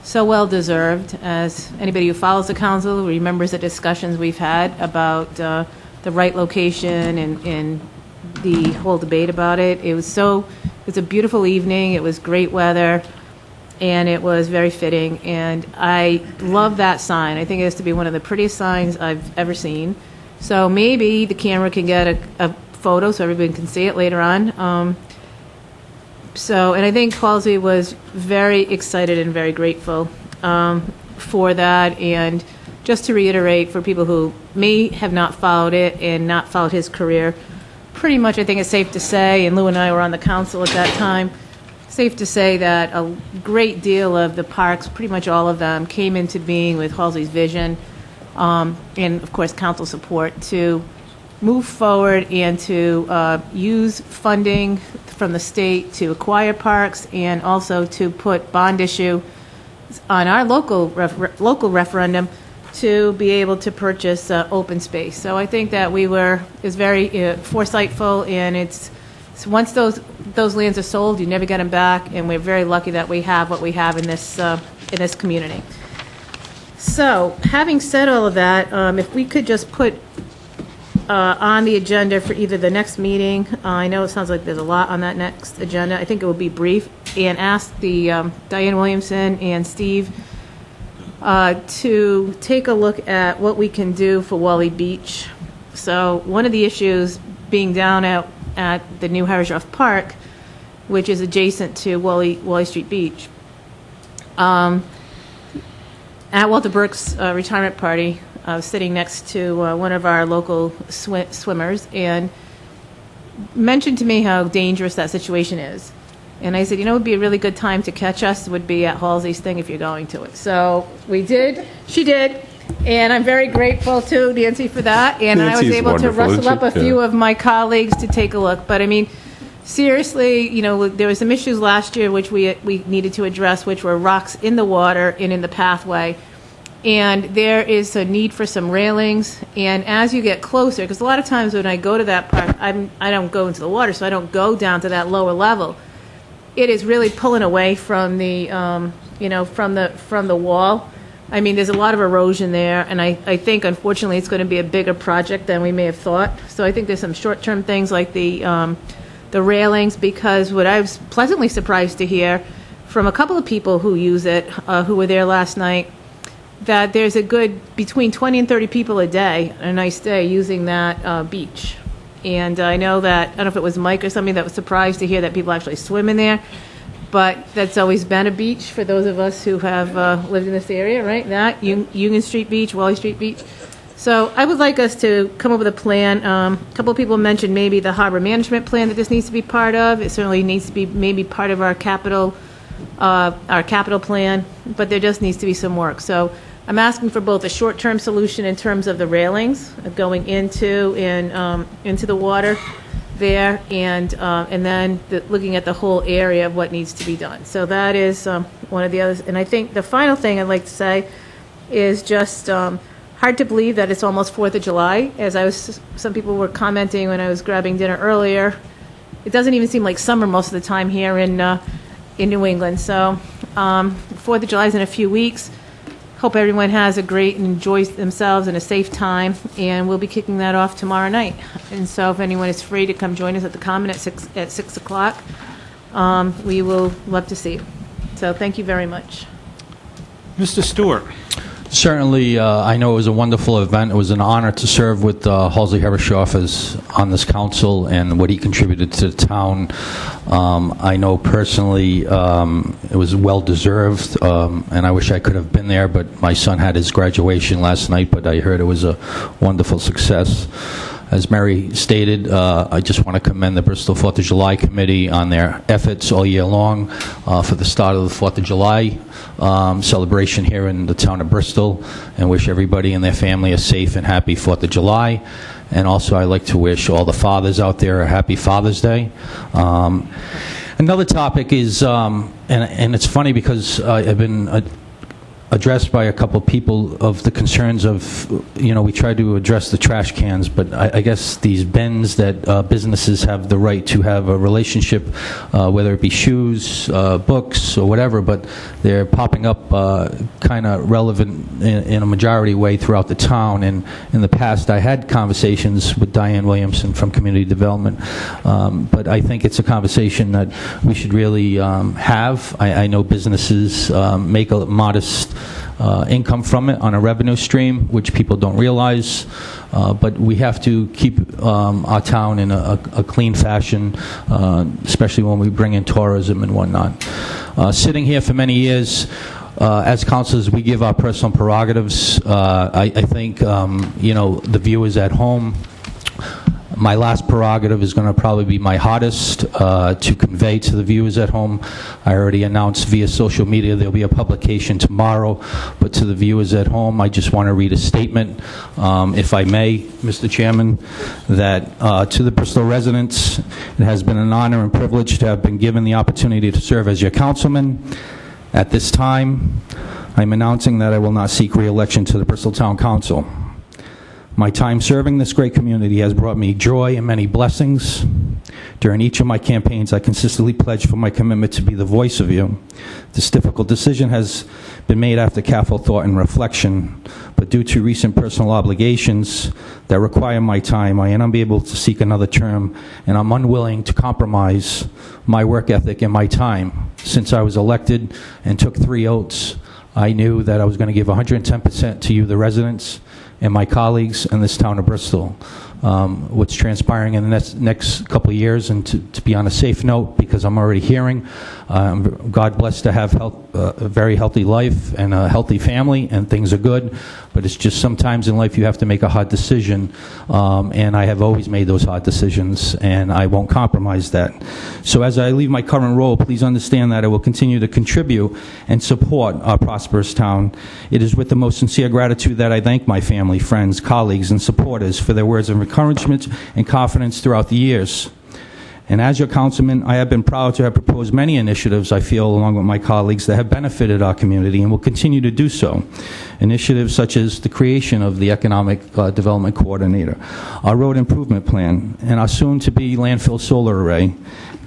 so well deserved. As anybody who follows the council remembers the discussions we've had about the right location and the whole debate about it. It was a beautiful evening. It was great weather, and it was very fitting. And I love that sign. I think it has to be one of the prettiest signs I've ever seen. So maybe the camera can get a photo so everybody can see it later on. And I think Halsey was very excited and very grateful for that. And just to reiterate, for people who may have not followed it and not followed his career, pretty much I think it's safe to say, and Lou and I were on the council at that time, safe to say that a great deal of the parks, pretty much all of them, came into being with Halsey's vision and, of course, council support to move forward and to use funding from the state to acquire parks and also to put bond issue on our local referendum to be able to purchase open space. So I think that is very foresightful, and it's once those lands are sold, you never get them back, and we're very lucky that we have what we have in this community. So, having said all of that, if we could just put on the agenda for either the next meeting, I know it sounds like there's a lot on that next agenda. I think it will be brief, and ask the Diane Williamson and Steve to take a look at what we can do for Wally Beach. So, one of the issues being down at the new Herreshoff Park, which is adjacent to Wally Street Beach. At Walter Burke's retirement party, I was sitting next to one of our local swimmers, and mentioned to me how dangerous that situation is. And I said, it would be a really good time to catch us would be at Halsey's thing if you're going to it. So we did, she did, and I'm very grateful to Nancy for that. And Nancy's I was able to wonderful, rustle isn't up a she? few Yeah. of my colleagues to take a look. But I mean, seriously, there were some issues last year which we needed to address, which were rocks in the water and in the pathway. And there is a need for some railings. And as you get closer, because a lot of times when I go to that park, I don't go into the water, so I don't go down to that lower level. It is really pulling away from the, from the wall. I mean, there's a lot of erosion there, and I think, unfortunately, it's going to be a bigger project than we may have thought. So I think there's some short-term things like the railings, because what I was pleasantly surprised to hear from a couple of people who use it, who were there last night, that there's a good between 20 and 30 people a day, a nice day, using that beach. And I know that, I don't know if it was Mike or something that was surprised to hear that people actually swim in there, but that's always been a beach for those of us who have lived in this area, right? That, Union Street Beach, Wally Street Beach. So I would like us to come up with a plan. A couple of people mentioned maybe the harbor management plan that this needs to be part of. It certainly needs to be maybe part of our capital plan, but there just needs to be some work. So I'm asking for both a short-term solution in terms of the railings going into the water there, and then looking at the whole area of what needs to be done. So that is one of the others. And I think the final thing I'd like to say is just hard to believe that it's almost 4th of July. Some people were commenting when I was grabbing dinner earlier. It doesn't even seem like summer most of the time here in New England. So 4th of July is in a few weeks. Hope everyone has a great and enjoys themselves and a safe time, and we'll be kicking that off tomorrow night. And so if anyone is free to come join us at the Common at 6 o'clock, we will love to see you. So thank you very much. Mr. Stewart. Certainly, I know it was a wonderful event. It was an honor to serve with Halsey Herreshoff on this council and what he contributed to the town. I know personally it was well-deserved, and I wish I could have been there, but my son had his graduation last night, but I heard it was a wonderful success. As Mary stated, I just want to commend the Bristol 4th of July Committee on their efforts all year long for the start of the 4th of July celebration here in the town of Bristol, and wish everybody and their family a safe and happy 4th of July. And also I'd like to wish all the fathers out there a happy Father's Day. Another topic is, and it's funny because I've been addressed by a couple of people of the concerns of, we try to address the trash cans, but I guess these bins that businesses have the right to have a relationship, whether it be shoes, books, or whatever, but they're popping up kind of relevant in a majority way throughout the town. And in the past, I had conversations with Diane Williamson from Community Development, but I think it's a conversation that we should really have. I know businesses make a modest income from it on a revenue stream, which people don't realize, but we have to keep our town in a clean fashion, especially when we bring in tourism and whatnot. Sitting here for many years, as councilors, we give our personal prerogatives. I think, the viewers at home My last prerogative is going to probably be my hardest to convey to the viewers at home. I already announced via social media there'll be a publication tomorrow, but to the viewers at home, I just want to read a statement, if I may, Mr. Chairman, that to the Bristol residents, it has been an honor and privilege to have been given the opportunity to serve as your councilman. At this time, I'm announcing that I will not seek re-election to the Bristol Town Council. My time serving this great community has brought me joy and many blessings. During each of my campaigns, I consistently pledged for my commitment to be the voice of you. This difficult decision has been made after careful thought and reflection, but due to recent personal obligations that require my time, I am unable to seek another term, and I'm unwilling to compromise my work ethic and my time. Since I was elected and took 3 oaths, I knew that I was going to give 110% to you, the residents, and my colleagues in this town of Bristol. What's transpiring in the next couple of years, and to be on a safe note, because I'm already hearing, God bless to have a very healthy life and a healthy family, and things are good, but it's just sometimes in life you have to make a hard decision, and I have always made those hard decisions, and I won't compromise that. So as I leave my current role, please understand that I will continue to contribute and support our prosperous town. It is with the most sincere gratitude that I thank my family, friends, colleagues, and supporters for their words of encouragement and confidence throughout the years. And as your councilman, I have been proud to have proposed many initiatives, I feel, along with my colleagues, that have benefited our community and will continue to do so. Initiatives such as the creation of the Economic Development Coordinator, our road improvement plan, and our soon-to-be landfill solar array,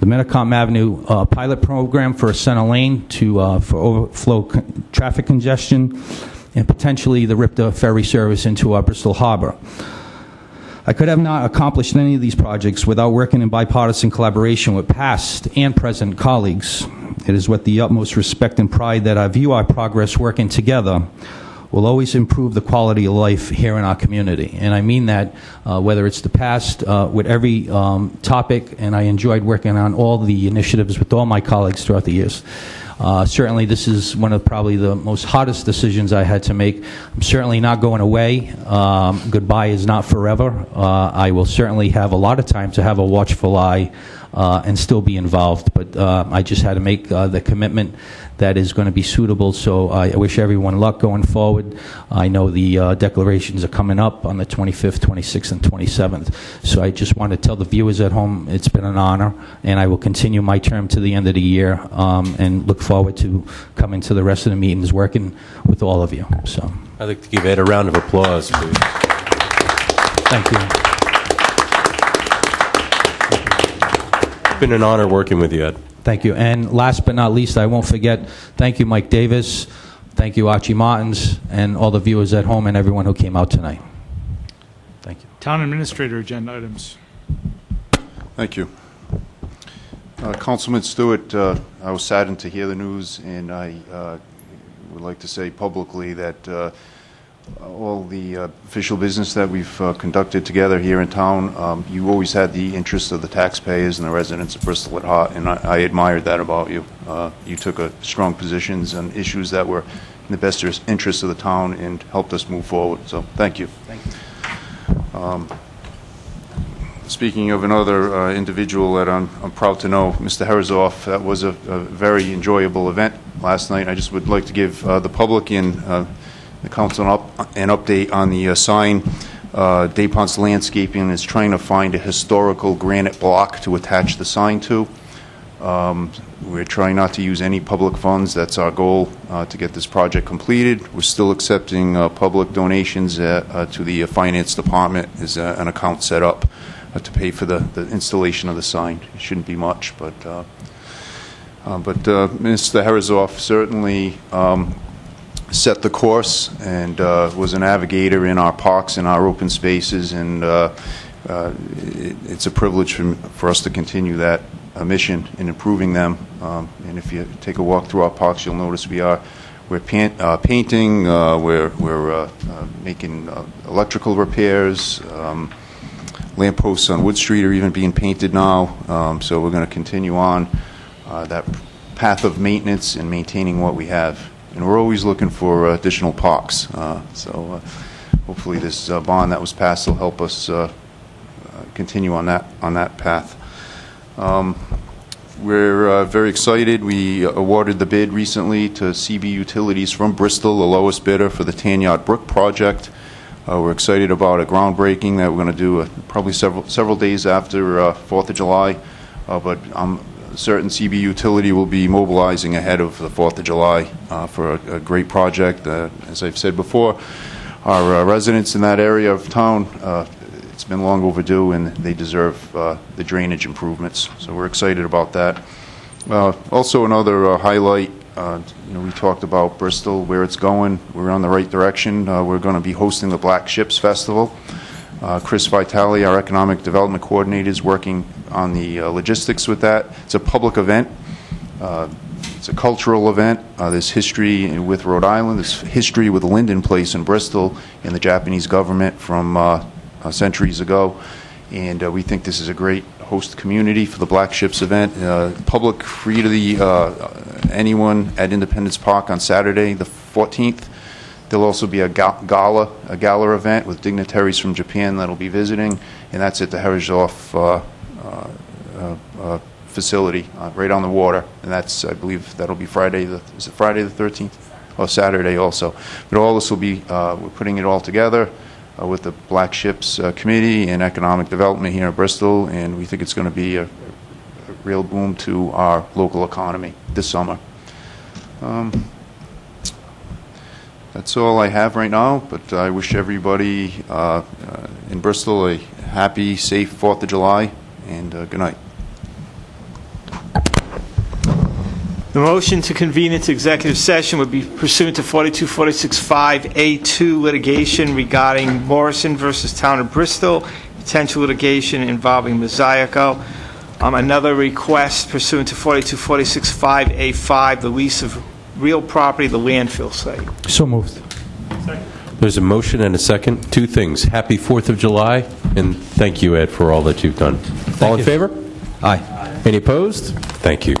the Metacom Avenue pilot program for a center lane for overflow traffic congestion, and potentially the RIPTA ferry service into our Bristol Harbor. I could have not accomplished any of these projects without working in bipartisan collaboration with past and present colleagues. It is with the utmost respect and pride that I view our progress working together will always improve the quality of life here in our community. And I mean that whether it's the past, with every topic, and I enjoyed working on all the initiatives with all my colleagues throughout the years. Certainly, this is one of probably the most hardest decisions I had to make. I'm certainly not going away. Goodbye is not forever. I will certainly have a lot of time to have a watchful eye and still be involved. But I just had to make the commitment that is going to be suitable. So I wish everyone luck going forward. I know the declarations are coming up on the 25th, 26th, and 27th. So I just want to tell the viewers at home it's been an honor, and I will continue my term to the end of the year and look forward to coming to the rest of the meetings, working with all of you. So I'd like to give Ed a round of applause, please. Thank you. It's been an honor working with you, Ed. Thank you. And last but not least, I won't forget, thank you, Mike Davis. Thank you, Archie Martins, and all the viewers at home and everyone who came out tonight. Thank you. Town Administrator, agenda items. Thank you. Councilman Stewart, I was saddened to hear the news, and I would like to say publicly that all the official business that we've conducted together here in town, you always had the interests of the taxpayers and the residents of Bristol at heart, and I admired that about you. You took strong positions on issues that were in the best interest of the town and helped us move forward, so thank you. Thank you. Speaking of another individual that I'm proud to know, Mr. Herzog, that was a very enjoyable event last night. I just would like to give the public and the council an update on the sign. DuPont's Landscaping is trying to find a historical granite block to attach the sign to. We're trying not to use any public funds. That's our goal to get this project completed. We're still accepting public donations to the finance department. Is an account set up to pay for the installation of the sign. It shouldn't be much, but Mr. Herzog certainly set the course and was a navigator in our parks and our open spaces, and it's a privilege for us to continue that mission in improving them. And if you take a walk through our parks, you'll notice we're painting, we're making electrical repairs. Lampposts on Wood Street are even being painted now, so we're going to continue on that path of maintenance and maintaining what we have. And we're always looking for additional parks. So hopefully this bond that was passed will help us continue on that path. We're very excited. We awarded the bid recently to CB Utilities from Bristol, the lowest bidder for the Tanyard Brook project. We're excited about a groundbreaking that we're going to do probably several days after 4th of July, but I'm certain CB Utility will be mobilizing ahead of the 4th of July for a great project. As I've said before, our residents in that area of town, it's been long overdue, and they deserve the drainage improvements. So we're excited about that. Also, another highlight, we talked about Bristol, where it's going. We're on the right direction. We're going to be hosting the Black Ships Festival. Chris Vitale, our Economic Development Coordinator, is working on the logistics with that. It's a public event. It's a cultural event. There's history with Rhode Island. There's history with Linden Place in Bristol and the Japanese government from centuries ago, and we think this is a great host community for the Black Ships event. Public free to anyone at Independence Park on Saturday, the 14th. There'll also be a gala event with dignitaries from Japan that'll be visiting, and that's at the Herreshoff facility right on the water, and that's, I believe, that'll be Friday the 13th? Or Saturday also. But all this will be, we're putting it all together with the Black Ships Committee and Economic Development here in Bristol, and we think it's going to be a real boom to our local economy this summer. That's all I have right now, but I wish everybody in Bristol a happy, safe 4th of July, and good night. The motion to convene into executive session would be pursuant to 42465A2 litigation regarding Morrison versus Town of Bristol, potential litigation involving Mosaico. Another request pursuant to 42465A5, the lease of real property, the landfill site. So moved. There's a motion and a second. Two things. Happy 4th of July, and thank you, Ed, for all that you've done. All in favor? Aye. Any opposed? Thank you.